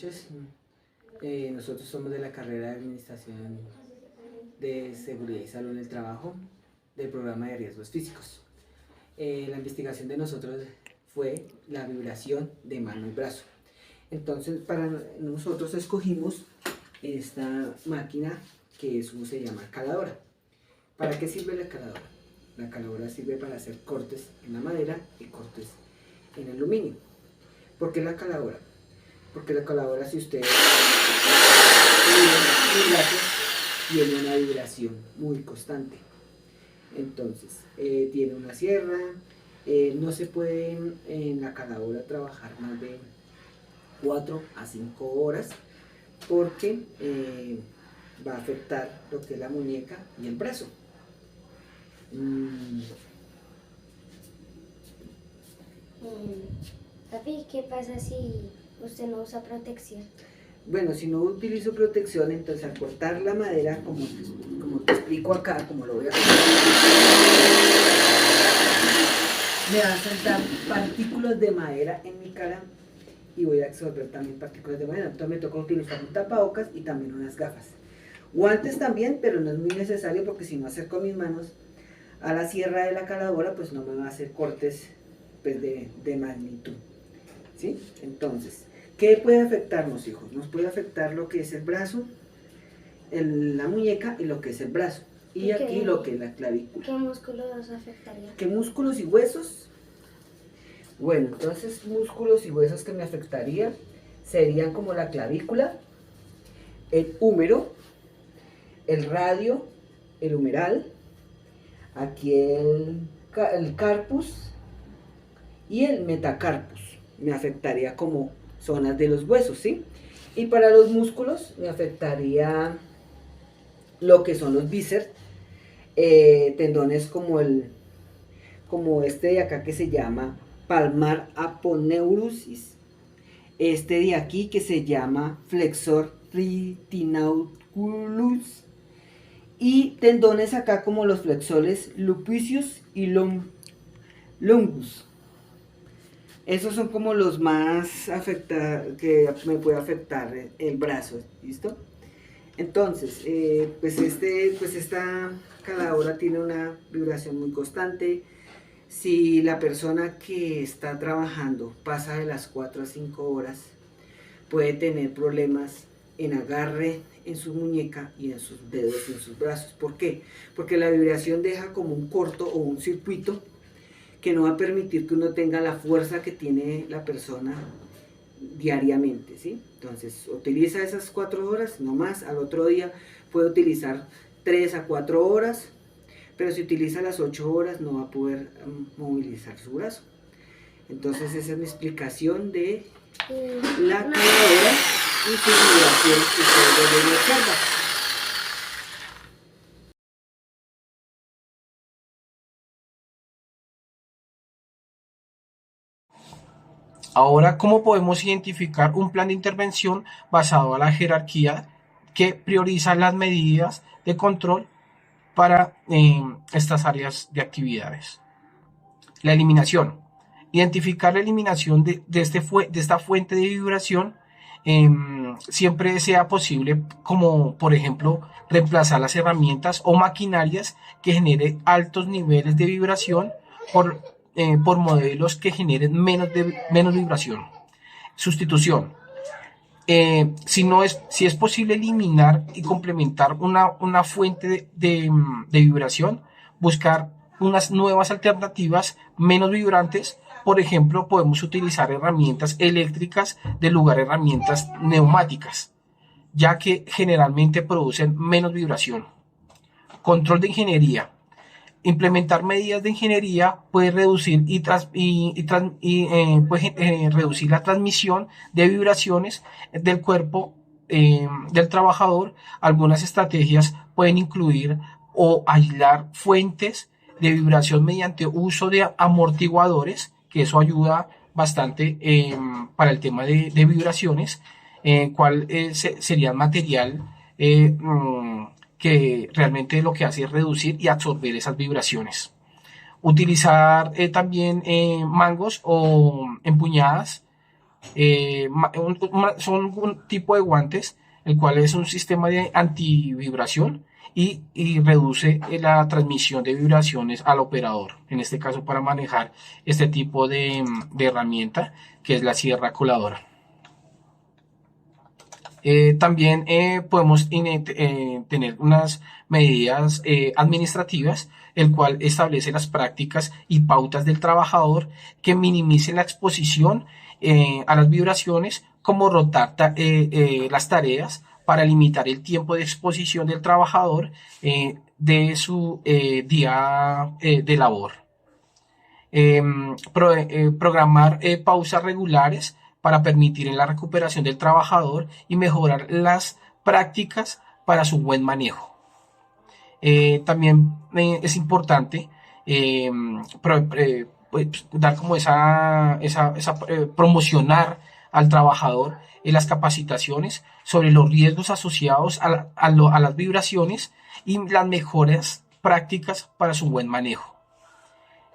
noches. Nosotros somos de la carrera de Administración de Seguridad y Salud en el Trabajo del programa de riesgos físicos. La investigación de nosotros fue la vibración de mano y brazo. Entonces, para nosotros escogimos esta máquina que se llama caladora. ¿Para qué sirve la caladora? La caladora sirve para hacer cortes en la madera y cortes en el aluminio. ¿Por qué la caladora? Porque la caladora, si ustedes tiene una vibración muy constante. Entonces, tiene una sierra, no se puede en la caladora trabajar más de 4 a 5 horas porque va a afectar lo que es la muñeca y el brazo. Papi, ¿qué pasa si usted no usa protección? Bueno, si no utilizo protección, entonces al cortar la madera, como te explico acá, como lo voy a hacer, me va a saltar partículas de madera en mi cara y voy a absorber también partículas de madera. Entonces me toca utilizar un tapabocas y también unas gafas. Guantes también, pero no es muy necesario porque si no acerco mis manos a la sierra de la caladora, pues no me va a hacer cortes pues, de magnitud. ¿Sí? Entonces, ¿qué puede afectarnos, hijos? Nos puede afectar lo que es el brazo, la muñeca y lo que es el brazo. Y aquí lo que es la clavícula. ¿Qué músculos afectaría? ¿Qué músculos y huesos? Bueno, entonces músculos y huesos que me afectaría serían como la clavícula, el húmero, el radio, el humeral, aquí el carpus y el metacarpus. Me afectaría como zonas de los huesos, ¿sí? Y para los músculos me afectaría lo que son los bíceps, tendones como este de acá que se llama palmar aponeurosis, este de aquí que se llama flexor retinaculus, y tendones acá como los flexores lupicius y longus. Esos son como los más que me puede afectar el brazo, ¿listo? Entonces, pues esta caladora tiene una vibración muy constante. Si la persona que está trabajando pasa de las 4 a 5 horas, puede tener problemas en agarre, en su muñeca y en sus dedos y en sus brazos. ¿Por qué? Porque la vibración deja como un corto o un circuito que no va a permitir que uno tenga la fuerza que tiene la persona diariamente, ¿sí? Entonces, utiliza esas 4 horas, no más. Al otro día puede utilizar 3 a 4 horas, pero si utiliza las 8 horas no va a poder movilizar su brazo. Entonces, esa es mi explicación de la caladora y su vibración que ustedes deben observar. Ahora, ¿cómo podemos identificar un plan de intervención basado a la jerarquía que prioriza las medidas de control para estas áreas de actividades? La eliminación. Identificar la eliminación de esta fuente de vibración siempre sea posible, como por ejemplo reemplazar las herramientas o maquinarias que generen altos niveles de vibración por modelos que generen menos vibración. Sustitución. Si es posible eliminar y complementar una fuente de vibración, buscar unas nuevas alternativas menos vibrantes. Por ejemplo, podemos utilizar herramientas eléctricas de lugar de herramientas neumáticas, ya que generalmente producen menos vibración. Control de ingeniería. Implementar medidas de ingeniería puede reducir reducir la transmisión de vibraciones del cuerpo del trabajador. Algunas estrategias pueden incluir o aislar fuentes de vibración mediante uso de amortiguadores, que eso ayuda bastante para el tema de vibraciones, cual sería material que realmente lo que hace es reducir y absorber esas vibraciones. Utilizar también mangos o empuñadas son un tipo de guantes, el cual es un sistema de antivibración y reduce la transmisión de vibraciones al operador, en este caso para manejar este tipo de herramienta que es la sierra coladora. También podemos tener unas medidas administrativas, el cual establece las prácticas y pautas del trabajador que minimicen la exposición a las vibraciones, como rotar las tareas para limitar el tiempo de exposición del trabajador de su día de labor. Programar pausas regulares para permitir en la recuperación del trabajador y mejorar las prácticas para su buen manejo. También es importante pues, dar como promocionar al trabajador en las capacitaciones sobre los riesgos asociados a las vibraciones y las mejores prácticas para su buen manejo.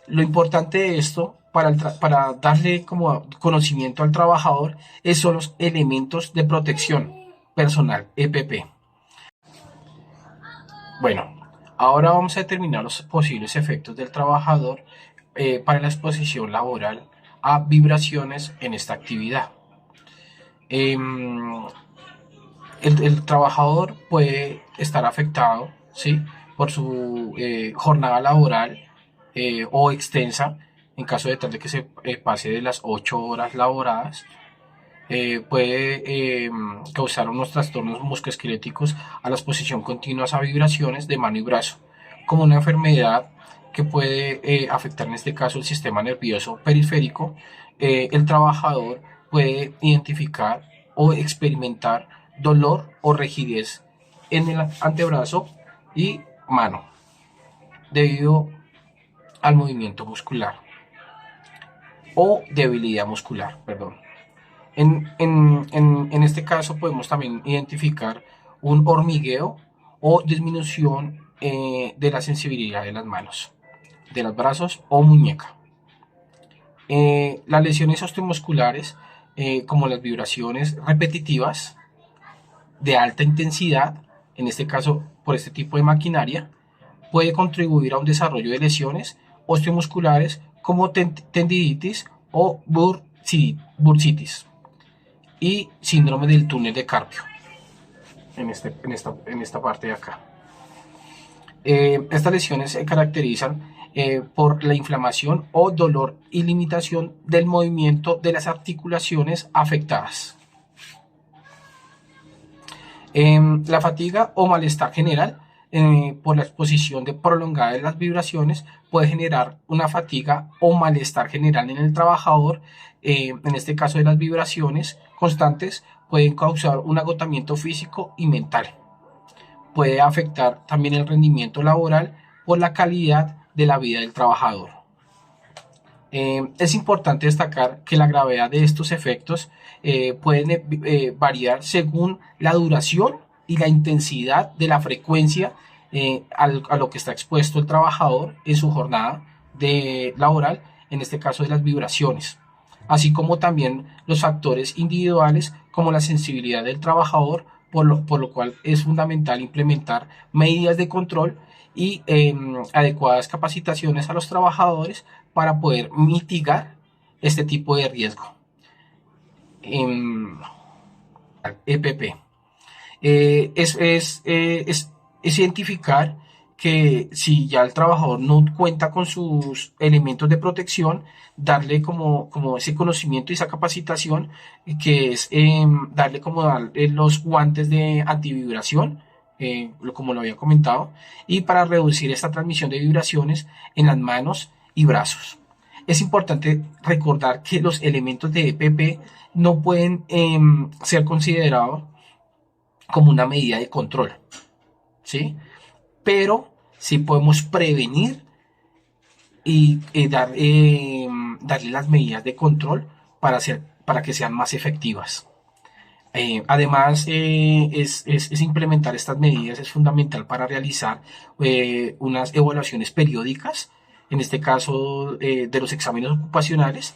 Lo importante de esto para darle como conocimiento al trabajador son los elementos de protección personal, EPP. Bueno, ahora vamos a determinar los posibles efectos del trabajador para la exposición laboral a vibraciones en esta actividad. El trabajador puede estar afectado, ¿sí?, por su jornada laboral o extensa, en caso de tal de que se pase de las 8 horas laboradas. Puede causar unos trastornos musculoesqueléticos a la exposición continua a vibraciones de mano y brazo, como una enfermedad que puede afectar en este caso el sistema nervioso periférico. El trabajador puede identificar o experimentar dolor o rigidez en el antebrazo y mano debido al movimiento muscular o debilidad muscular, perdón. En este caso podemos también identificar un hormigueo o disminución de la sensibilidad de las manos, de los brazos o muñeca. Las lesiones osteomusculares, como las vibraciones repetitivas de alta intensidad, en este caso por este tipo de maquinaria, puede contribuir a un desarrollo de lesiones osteomusculares como tendinitis o bursitis y síndrome del túnel de Carpio en esta parte de acá. Estas lesiones se caracterizan por la inflamación o dolor y limitación del movimiento de las articulaciones afectadas. La fatiga o malestar general por la exposición prolongada de las vibraciones puede generar una fatiga o malestar general en el trabajador. En este caso de las vibraciones constantes pueden causar un agotamiento físico y mental. Puede afectar también el rendimiento laboral por la calidad de la vida del trabajador. Es importante destacar que la gravedad de estos efectos pueden variar según la duración y la intensidad de la frecuencia a lo que está expuesto el trabajador en su jornada laboral, en este caso de las vibraciones, así como también los factores individuales como la sensibilidad del trabajador, por lo cual es fundamental implementar medidas de control y adecuadas capacitaciones a los trabajadores para poder mitigar este tipo de riesgo. EPP es identificar que si ya el trabajador no cuenta con sus elementos de protección, darle como ese conocimiento y esa capacitación, que es darle los guantes de antivibración, como lo había comentado, y para reducir esta transmisión de vibraciones en las manos y brazos. Es importante recordar que los elementos de EPP no pueden ser considerados como una medida de control, ¿sí? Pero sí podemos prevenir y darle las medidas de control para que sean más efectivas. Además, es implementar estas medidas es fundamental para realizar unas evaluaciones periódicas, en este caso de los exámenes ocupacionales,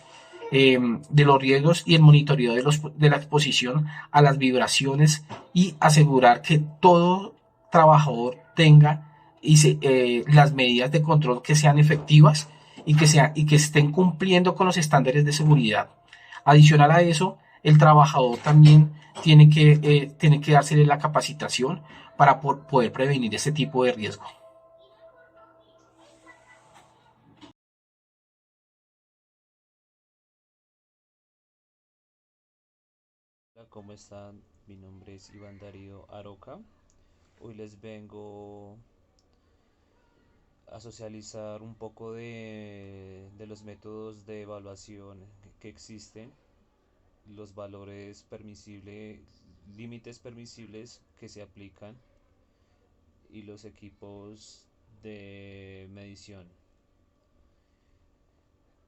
de los riesgos y el monitoreo de la exposición a las vibraciones y asegurar que todo trabajador tenga las medidas de control que sean efectivas y que estén cumpliendo con los estándares de seguridad. Adicional a eso, el trabajador también tiene que dársele la capacitación para poder prevenir este tipo de riesgo. Hola, ¿cómo están? Mi nombre es Iván Darío Aroca. Hoy les vengo a socializar un poco de los métodos de evaluación que existen, los valores permisibles, límites permisibles que se aplican y los equipos de medición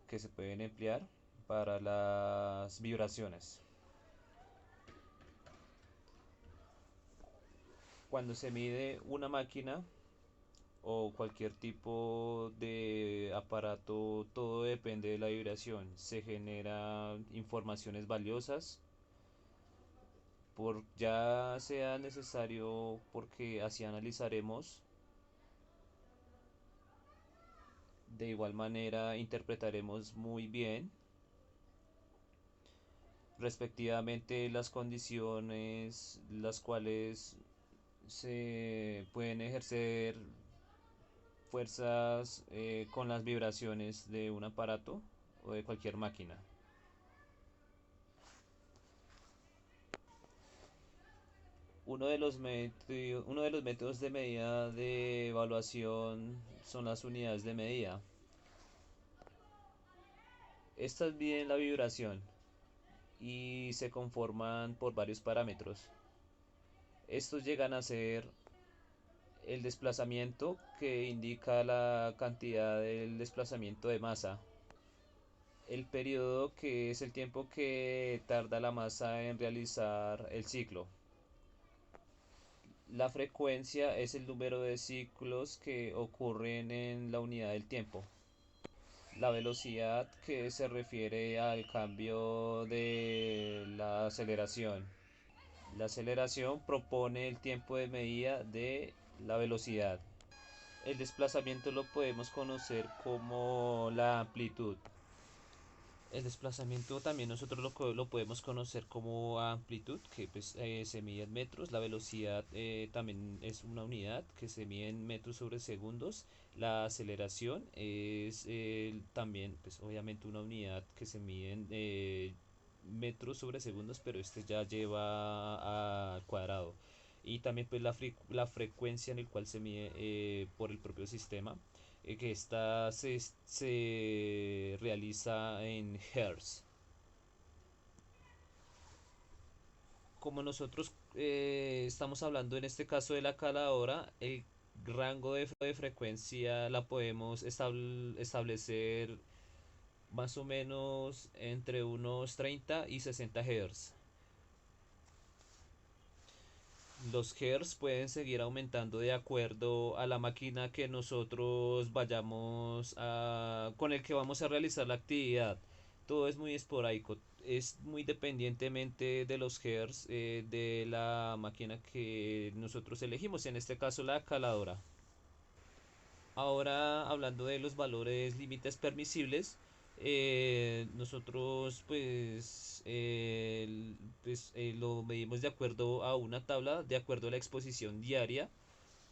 que se pueden emplear para las vibraciones. Cuando se mide una máquina o cualquier tipo de aparato, todo depende de la vibración. Se generan informaciones valiosas, por ya sea necesario, porque así analizaremos. De igual manera interpretaremos muy bien respectivamente las condiciones las cuales se pueden ejercer fuerzas con las vibraciones de un aparato o de cualquier máquina. Uno de los métodos de medida de evaluación son las unidades de medida. Estas miden la vibración y se conforman por varios parámetros. Estos llegan a ser el desplazamiento, que indica la cantidad del desplazamiento de masa, el periodo, que es el tiempo que tarda la masa en realizar el ciclo. La frecuencia es el número de ciclos que ocurren en la unidad del tiempo. La velocidad, que se refiere al cambio de la aceleración. La aceleración propone el tiempo de medida de la velocidad. El desplazamiento lo podemos conocer como la amplitud. El desplazamiento también nosotros lo podemos conocer como amplitud, que pues, se mide en metros. La velocidad también es una unidad que se mide en metros sobre segundos. La aceleración es también, pues obviamente una unidad que se mide en metros sobre segundos, pero este ya lleva al cuadrado. Y también pues la frecuencia en el cual se mide por el propio sistema, que esta se realiza en Hertz. Como nosotros estamos hablando en este caso de la caladora, el rango de frecuencia la podemos establecer más o menos entre unos 30 y 60 Hz. Los hertz pueden seguir aumentando de acuerdo a la máquina que nosotros con el que vamos a realizar la actividad. Todo es muy esporádico, es muy dependientemente de los hertz de la máquina que nosotros elegimos, en este caso la caladora. Ahora, hablando de los valores límites permisibles, nosotros lo medimos de acuerdo a una tabla, de acuerdo a la exposición diaria,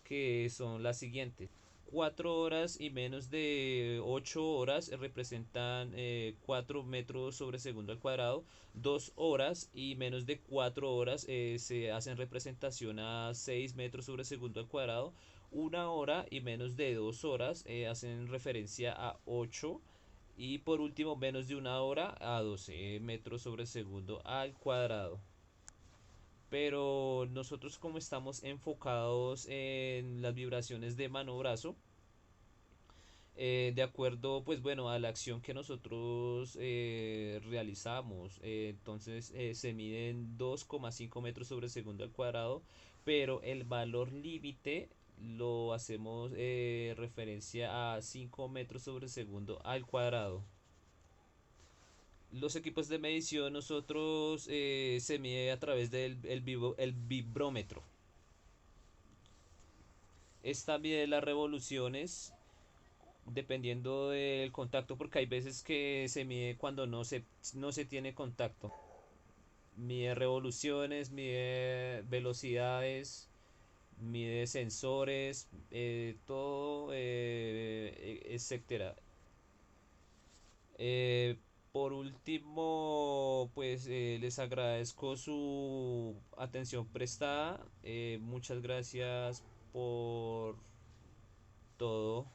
que son las siguientes. 4 horas y menos de 8 horas representan 4 metros sobre segundo al cuadrado. 2 horas y menos de 4 horas se hacen representación a 6 metros sobre segundo al cuadrado. 1 hora y menos de 2 horas hacen referencia a 8. Y por último, menos de 1 hora a 12 metros sobre segundo al cuadrado. Pero nosotros, como estamos enfocados en las vibraciones de mano-brazo, de acuerdo pues bueno a la acción que nosotros realizamos, entonces se miden 2,5 metros sobre segundo al cuadrado, pero el valor límite lo hacemos referencia a 5 metros sobre segundo al cuadrado. Los equipos de medición nosotros se mide a través del el vibrómetro. Esta mide las revoluciones dependiendo del contacto, porque hay veces que se mide cuando no se tiene contacto. Mide revoluciones, mide velocidades, mide sensores, todo, etcétera. Eh, por último, pues les agradezco su atención prestada. Muchas gracias por todo.